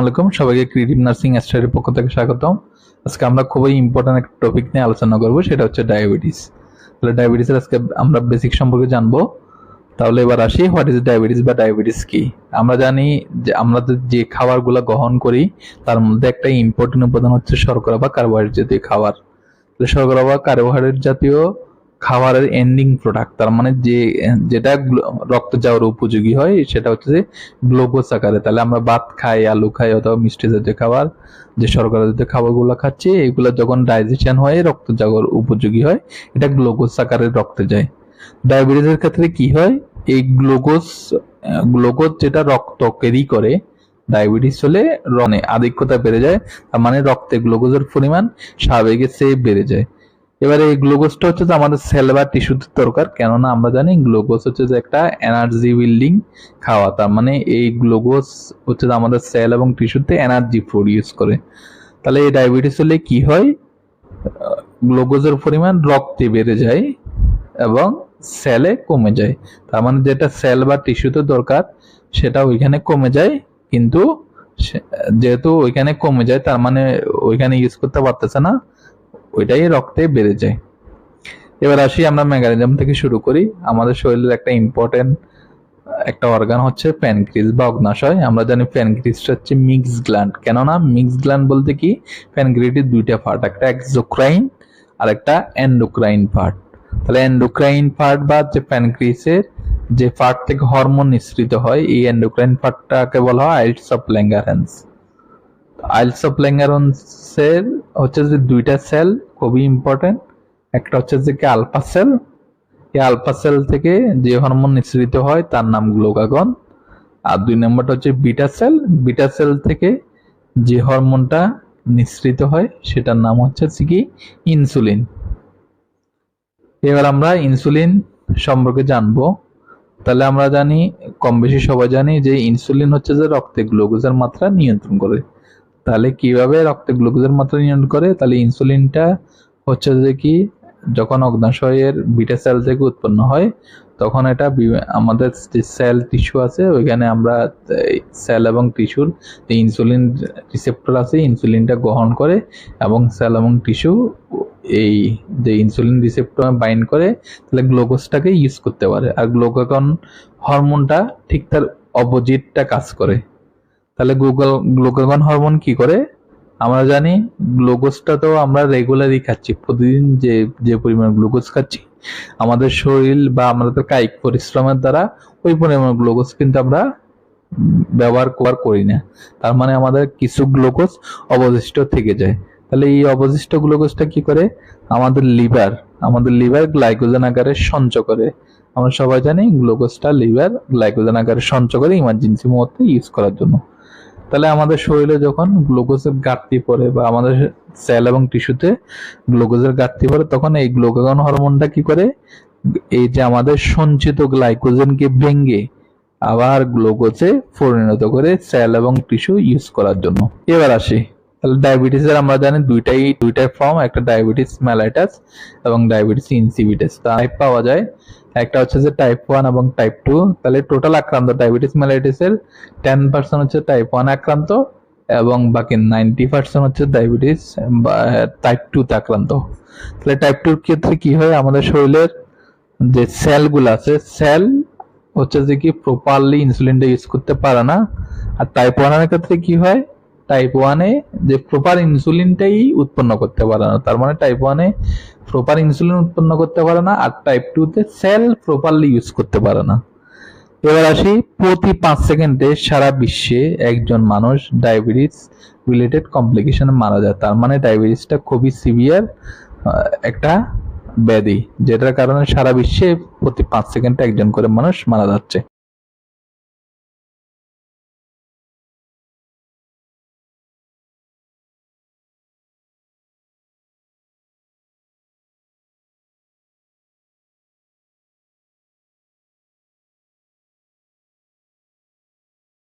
আসসালামু আলাইকুম, সবাইকে ক্রিয়েটিভ নার্সিং স্টাডির পক্ষ থেকে স্বাগতম। আজকে আমরা খুবই ইম্পর্টেন্ট একটা টপিক নিয়ে আলোচনা করব, সেটা হচ্ছে ডায়াবেটিস। তাহলে ডায়াবেটিসের আজকে আমরা বেসিক সম্পর্কে জানবো। তাহলে এবার আসি, হোয়াট ইজ ডায়াবেটিস বা ডায়াবেটিস কি। আমরা জানি যে আমরা যে খাবারগুলো গ্রহণ করি তার মধ্যে একটা ইম্পর্টেন্ট উপাদান হচ্ছে শর্করা বা কার্বোহাইড্রেট জাতীয় খাবার। শর্করা বা কার্বোহাইড্রেট জাতীয় খাবারের এন্ডিং প্রোডাক্ট, তার মানে যেটা রক্ত যাওয়ার উপযোগী হয় সেটা হচ্ছে যে গ্লুকোজ আকারে। তাহলে আমরা ভাত খাই, আলু খাই অথবা মিষ্টি জাতীয় খাবার, যে শর্করা জাতীয় খাবারগুলো খাচ্ছি, এগুলো যখন ডাইজেশন হয়ে রক্ত যাওয়ার উপযোগী হয় এটা গ্লুকোজ আকারে রক্তে যায়। ডায়াবেটিসের ক্ষেত্রে কি হয়, এই গ্লুকোজ যেটা রক্ত ক্যারি করে, ডায়াবেটিস হলে আধিক্যতা বেড়ে যায়, তার মানে রক্তে গ্লুকোজের পরিমাণ স্বাভাবিকের চেয়ে বেড়ে যায়। এবারে এই গ্লুকোজটা হচ্ছে যে আমাদের সেল বা টিস্যুতে দরকার, কেননা আমরা জানি গ্লুকোজ হচ্ছে যে একটা এনার্জি বিল্ডিং খাওয়া। তার মানে এই গ্লুকোজ হচ্ছে যে আমাদের সেল এবং টিস্যুতে এনার্জি প্রডিউস করে। তাহলে এই ডায়াবেটিস হলে কি হয়, গ্লুকোজের পরিমাণ রক্তে বেড়ে যায় এবং সেলে কমে যায়। তার মানে যেটা সেল বা টিস্যুতে দরকার সেটা ওইখানে কমে যায়, কিন্তু যেহেতু ওইখানে কমে যায় তার মানে ওইখানে ইউজ করতে পারতেছে না, ওইটাই রক্তে বেড়ে যায়। এবার আসি, আমরা মেকানিজম থেকে শুরু করি। আমাদের শরীরের একটা ইম্পর্টেন্ট একটা অর্গান হচ্ছে প্যানক্রিয়াস বা অগ্নাশয়। আমরা জানি প্যানক্রিয়াসটা হচ্ছে মিক্স গ্ল্যান্ড। কেননা মিক্স গ্ল্যান্ড বলতে কি, প্যানক্রিয়াসের দুইটা পার্ট, একটা এক্সোক্রাইন আর একটা এন্ডোক্রাইন পার্ট। তাহলে এন্ডোক্রাইন পার্ট বা যে প্যানক্রিয়াসের যে পার্ট থেকে হরমোন নিঃসৃত হয়, এই এন্ডোক্রাইন পার্টটাকে বলা হয় islets of Langerhans. Islets of ল্যাঙ্গারহ্যান্সের হচ্ছে যে দুইটা সেল খুবই ইম্পর্টেন্ট। একটা হচ্ছে যে কি আলফা সেল, এই আলফা সেল থেকে যে হরমোন নিঃসৃত হয় তার নাম গ্লুকাগন। আর দুই নম্বরটা হচ্ছে বিটা সেল, বিটা সেল থেকে যে হরমোনটা নিঃসৃত হয় সেটার নাম হচ্ছে কি ইনসুলিন। এবার আমরা ইনসুলিন সম্পর্কে জানবো। তাহলে আমরা জানি, কম বেশি সবাই জানি যে ইনসুলিন হচ্ছে যে রক্তে গ্লুকোজের মাত্রা নিয়ন্ত্রণ করে। তাহলে কিভাবে রক্তে গ্লুকোজের মাত্রা নিয়ন্ত্রণ করে, তাহলে ইনসুলিনটা হচ্ছে যে কি, যখন অগ্নাশয়ের বিটা সেল থেকে উৎপন্ন হয় তখন এটা আমাদের যে সেল টিস্যু আছে ওইখানে আমরা সেল এবং টিস্যুর যে ইনসুলিন রিসেপ্টর আছে ইনসুলিনটা গ্রহণ করে এবং সেল এবং টিস্যু এই যে ইনসুলিন রিসেপ্টর বাইন্ড করে, তাহলে গ্লুকোজটাকে ইউজ করতে পারে। আর গ্লুকাগন হরমোনটা ঠিক তার অপোজিটটা কাজ করে। তাহলে গ্লুকাগন হরমোন কি করে, আমরা জানি গ্লুকোজটা তো আমরা রেগুলারই খাচ্ছি, প্রতিদিন যে যে পরিমাণ গ্লুকোজ খাচ্ছি আমাদের শরীর বা আমাদের কায়িক পরিশ্রমের দ্বারা ওই পরিমাণ গ্লুকোজ কিন্তু আমরা ব্যবহার করি না। তার মানে আমাদের কিছু গ্লুকোজ অবশিষ্ট থেকে যায়। তাহলে এই অবশিষ্ট গ্লুকোজটা কি করে, আমাদের লিভার গ্লাইকোজেন আকারে সঞ্চয় করে। আমরা সবাই জানি গ্লুকোজটা লিভার গ্লাইকোজেন আকারে সঞ্চয় করে ইমার্জেন্সি মুহূর্তে ইউজ করার জন্য। তাহলে আমাদের শরীরে যখন গ্লুকোজের ঘাটতি পড়ে বা আমাদের সেল এবং টিস্যুতে গ্লুকোজের ঘাটতি পড়ে, তখন এই গ্লুকাগন হরমোনটা কি করে, এই যে আমাদের সঞ্চিত গ্লাইকোজেনকে ভেঙে আবার গ্লুকোজে পরিণত করে সেল এবং টিস্যু ইউজ করার জন্য। এবার আসি, তাহলে ডায়াবেটিসের আমরা জানি দুইটাই ফর্ম, একটা ডায়াবেটিস মেলাইটাস এবং ডায়াবেটিস ইনসিপিটাস টাইপ পাওয়া যায়। একটা হচ্ছে যে টাইপ 1 এবং টাইপ 2। তাহলে টোটাল আক্রান্ত ডায়াবেটিস মেলাইটিসের 10% হচ্ছে টাইপ 1 আক্রান্ত এবং বাকি 90% হচ্ছে ডায়াবেটিস টাইপ 2 তে আক্রান্ত। তাহলে টাইপ 2 এর ক্ষেত্রে কি হয়, আমাদের শরীরের যে সেলগুলো আছে, সেল হচ্ছে যে কি প্রপারলি ইনসুলিনটা ইউজ করতে পারে না। আর টাইপ 1 এর ক্ষেত্রে কি হয়, টাইপ 1 এ যে প্রপার ইনসুলিনটাই উৎপন্ন করতে পারে না। তার মানে টাইপ 1 এ প্রপার ইনসুলিন উৎপন্ন করতে পারে না, আর টাইপ 2 তে সেল প্রপারলি ইউজ করতে পারে না। এবার আসি, প্রতি 5 সেকেন্ডে সারা বিশ্বে একজন মানুষ ডায়াবেটিস রিলেটেড কমপ্লিকেশনে মারা যায়। তার মানে ডায়াবেটিসটা খুবই সিভিয়ার একটা ব্যাধি, যেটার কারণে সারা বিশ্বে প্রতি 5 সেকেন্ডে একজন করে মানুষ মারা যাচ্ছে।